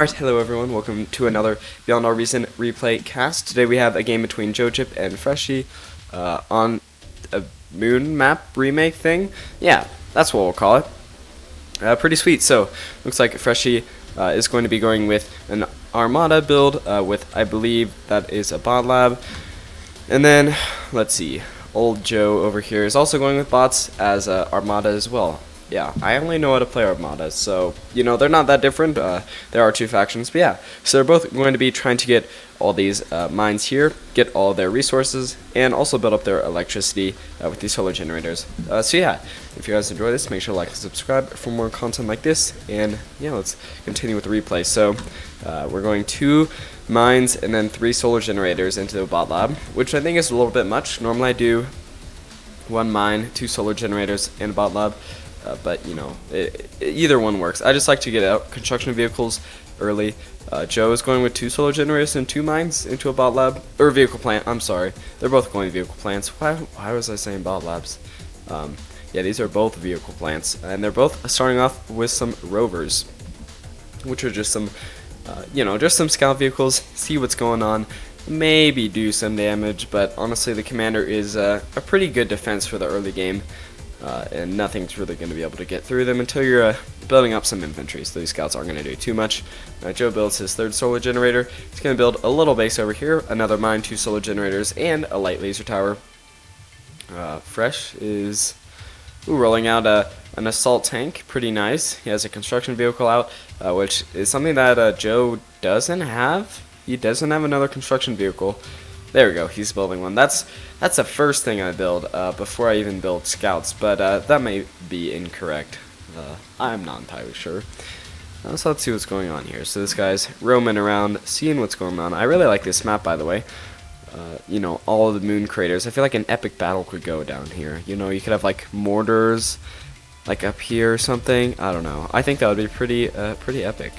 Alright, hello everyone, welcome to another Beyond Our Reason replay cast. Today we have a game between Jojip and Freshie on a moon map remake thing. Yeah, that's what we'll call it. Pretty sweet. So, looks like Freshie is going to be going with an Armada build with, I believe, that is a bot lab. And then, let's see, old Joe over here is also going with bots as Armada as well. Yeah, I only know how to play Armada, so, you know, they're not that different. There are two factions, but yeah. So they're both going to be trying to get all these mines here, get all their resources, and also build up their electricity with these solar generators. So yeah, if you guys enjoy this, make sure to like and subscribe for more content like this, and yeah, let's continue with the replay. So we're going 2 mines and then 3 solar generators into the bot lab, which I think is a little bit much. Normally I do 1 mine, 2 solar generators, and a bot lab. But, you know, either one works. I just like to get out construction vehicles early. Joe is going with 2 solar generators and 2 mines into a bot lab. Or vehicle plant, I'm sorry. They're both going vehicle plants. Why was I saying bot labs? Yeah, these are both vehicle plants. And they're both starting off with some rovers. Which are just some, you know, just some scout vehicles. See what's going on. Maybe do some damage. But honestly, the commander is a pretty good defense for the early game. And nothing's really going to be able to get through them until you're building up some infantry, so these scouts aren't going to do too much. Joe builds his 3rd solar generator. He's going to build a little base over here, another mine, 2 solar generators, and a light laser tower. Fresh is rolling out an assault tank, pretty nice. He has a construction vehicle out, which is something that Joe doesn't have. He doesn't have another construction vehicle. There we go, he's building one. That's the first thing I build before I even build scouts, but that may be incorrect. I'm not entirely sure. So let's see what's going on here. So this guy's roaming around, seeing what's going on. I really like this map, by the way. You know, all of the moon craters. I feel like an epic battle could go down here. You know, you could have like mortars, like up here or something. I don't know. I think that would be pretty epic.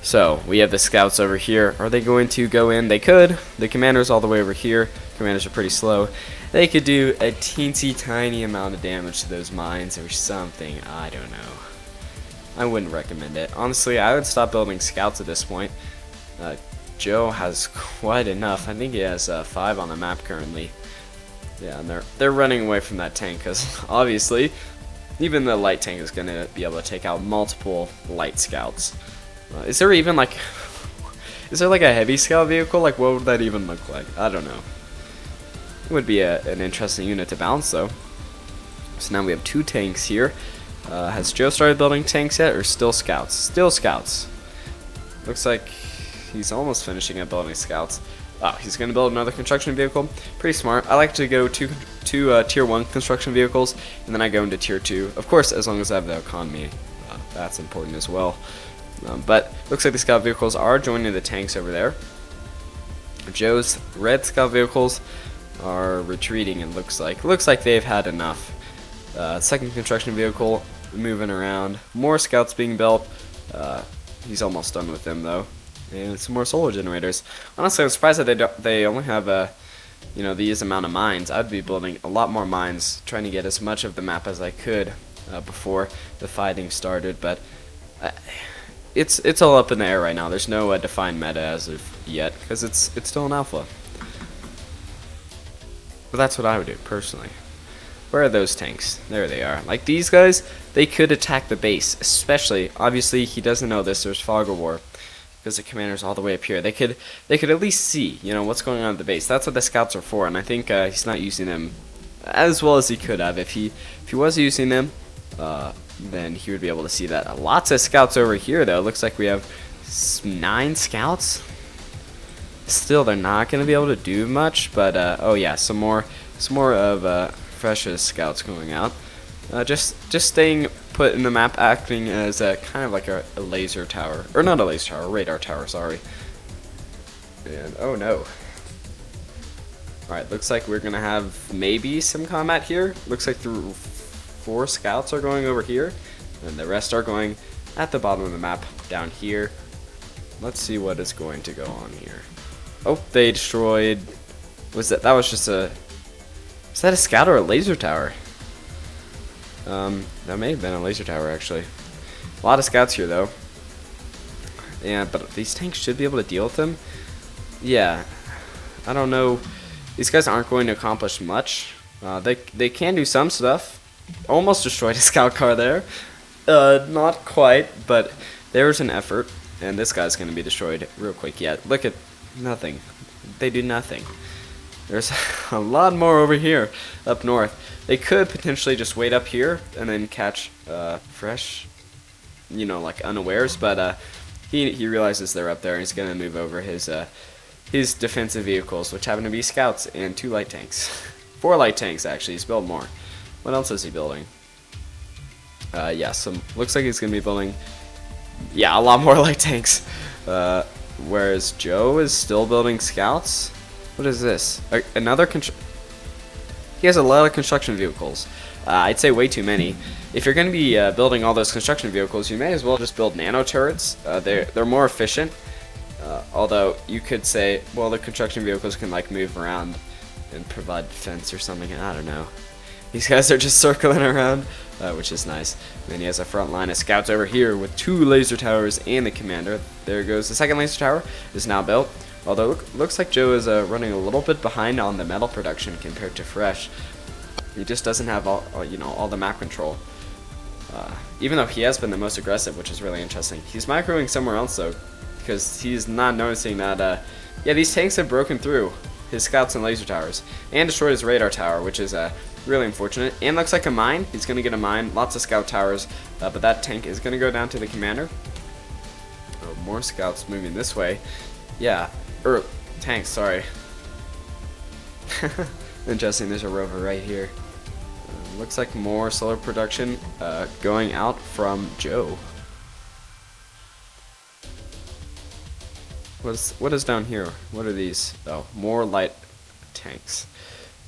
So, we have the scouts over here. Are they going to go in? They could. The commander's all the way over here. Commanders are pretty slow. They could do a teensy tiny amount of damage to those mines or something. I don't know. I wouldn't recommend it. Honestly, I would stop building scouts at this point. Joe has quite enough. I think he has 5 on the map currently. Yeah, and they're running away from that tank because obviously, even the light tank is going to be able to take out multiple light scouts. Is there even like, is there like a heavy scout vehicle? Like, what would that even look like? I don't know. It would be an interesting unit to balance, though. So now we have 2 tanks here. Has Joe started building tanks yet, or still scouts? Still scouts. Looks like he's almost finishing up building scouts. Oh, he's going to build another construction vehicle. Pretty smart. I like to go to tier 1 construction vehicles, and then I go into tier 2. Of course, as long as I have the economy. That's important as well. But looks like the scout vehicles are joining the tanks over there. Joe's red scout vehicles are retreating. It looks like they've had enough. 2nd construction vehicle moving around. More scouts being built. He's almost done with them though. And some more solar generators. Honestly, I'm surprised that they only have you know, these amount of mines. I'd be building a lot more mines, trying to get as much of the map as I could before the fighting started. But it's all up in the air right now. There's no defined meta as of yet because it's still an alpha. But that's what I would do personally. Where are those tanks? There they are. Like these guys, they could attack the base. Especially, obviously, he doesn't know this. There's fog of war because the commander's all the way up here. They could at least see, you know, what's going on at the base. That's what the scouts are for, and I think he's not using them as well as he could have. If he was using them, then he would be able to see that. Lots of scouts over here, though. Looks like we have 9 scouts. Still, they're not going to be able to do much, but oh yeah, some more of Fresh's scouts going out. Just staying put in the map, acting as kind of like a laser tower, or not a laser tower, a radar tower. Sorry. And oh no. All right, looks like we're gonna have maybe some combat here. Looks like 4 scouts are going over here, and the rest are going at the bottom of the map down here. Let's see what is going to go on here. Oh, they destroyed. That was just a. Is that a scout or a laser tower? That may have been a laser tower actually. A lot of scouts here though. Yeah, but these tanks should be able to deal with them. Yeah, I don't know. These guys aren't going to accomplish much. They can do some stuff. Almost destroyed a scout car there. Not quite, but there was an effort. And this guy's going to be destroyed real quick. Yeah, look at nothing. They do nothing. There's a lot more over here up north. They could potentially just wait up here and then catch Fresh, you know, like unawares. But he realizes they're up there and he's going to move over his defensive vehicles, which happen to be scouts and 2 light tanks. 4 light tanks, actually. He's built more. What else is he building? Yeah, looks like he's going to be building, yeah, a lot more light tanks. Whereas Joe is still building scouts. What is this? Another He has a lot of construction vehicles. I'd say way too many. If you're going to be building all those construction vehicles, you may as well just build nano turrets. They're more efficient. Although you could say, well, the construction vehicles can like move around and provide defense or something. I don't know. These guys are just circling around, which is nice. And then he has a front line of scouts over here with 2 laser towers and the commander. There goes the second laser tower. Is now built. Although looks like Joe is running a little bit behind on the metal production compared to Fresh. He just doesn't have all the map control. Even though he has been the most aggressive, which is really interesting. He's microing somewhere else though, because he's not noticing that. Yeah, these tanks have broken through his scouts and laser towers and destroyed his radar tower, which is really unfortunate. And looks like a mine. He's going to get a mine. Lots of scout towers, but that tank is going to go down to the commander. Oh, more scouts moving this way. Yeah, tanks. Sorry. Interesting. There's a rover right here. Looks like more solar production going out from Joe. What is down here? What are these? Oh, more light tanks.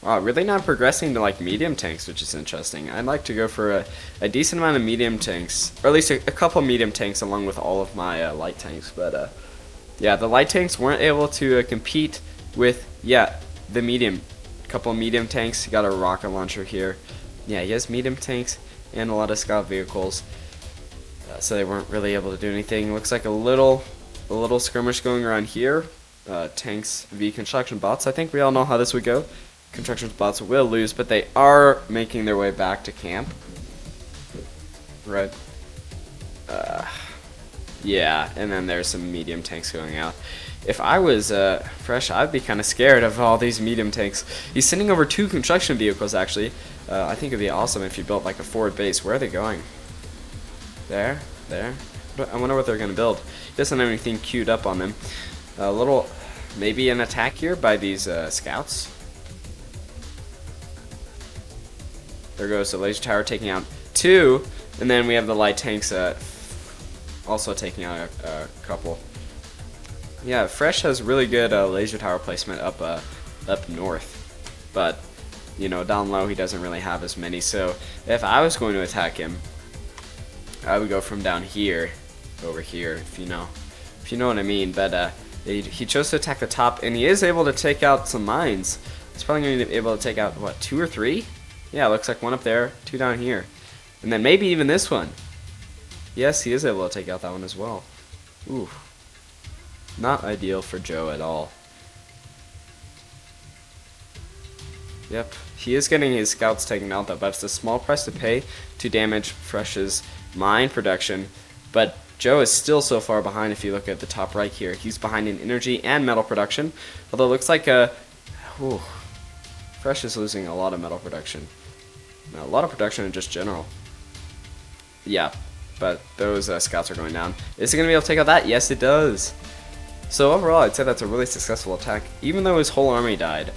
Wow, really not progressing to like medium tanks, which is interesting. I'd like to go for a decent amount of medium tanks, or at least a couple medium tanks along with all of my light tanks. But yeah, the light tanks weren't able to compete with the medium. Couple of medium tanks. He got a rocket launcher here. Yeah, he has medium tanks and a lot of scout vehicles, so they weren't really able to do anything. Looks like a little skirmish going around here. Tanks v construction bots. I think we all know how this would go. Construction bots will lose, but they are making their way back to camp. Right. Yeah, and then there's some medium tanks going out. If I was Fresh, I'd be kind of scared of all these medium tanks. He's sending over 2 construction vehicles, actually. I think it'd be awesome if you built like a forward base. Where are they going? There. I wonder what they're going to build. He doesn't have anything queued up on them. Maybe an attack here by these scouts. There goes the laser tower taking out 2, and then we have the light tanks also taking out a couple. Yeah, Fresh has really good laser tower placement up north, but down low he doesn't really have as many. So if I was going to attack him, I would go from down here over here, if you know what I mean. But he chose to attack the top, and he is able to take out some mines. He's probably going to be able to take out what, 2 or 3? Yeah, looks like 1 up there, 2 down here, and then maybe even this one. Yes, he is able to take out that one as well. Ooh, not ideal for Joe at all. Yep, he is getting his scouts taken out though, but it's a small price to pay to damage Fresh's mine production. But Joe is still so far behind. If you look at the top right here, he's behind in energy and metal production. Although it looks like Fresh is losing a lot of metal production. A lot of production in just general. Yeah, but those scouts are going down. Is he going to be able to take out that? Yes, it does. So overall, I'd say that's a really successful attack. Even though his whole army died,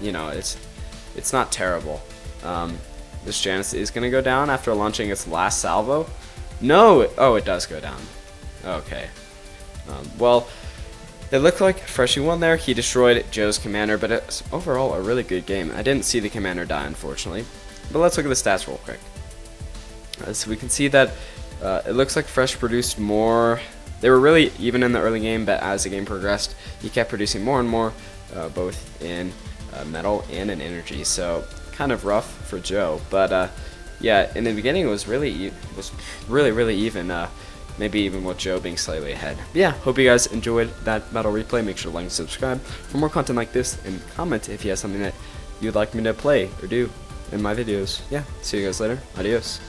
it's not terrible. This Janus is going to go down after launching its last salvo. No! Oh, it does go down. Okay. Well, it looked like Freshie won there. He destroyed Joe's commander, but it's overall a really good game. I didn't see the commander die, unfortunately. But let's look at the stats real quick. So we can see that it looks like Fresh produced more. They were really even in the early game, but as the game progressed, he kept producing more and more, both in metal and in energy. So kind of rough for Joe. But yeah, in the beginning it was really even. maybe even with Joe being slightly ahead. But yeah, hope you guys enjoyed that battle replay. Make sure to like and subscribe for more content like this, and comment if you have something that you'd like me to play or do in my videos. Yeah, see you guys later. Adios.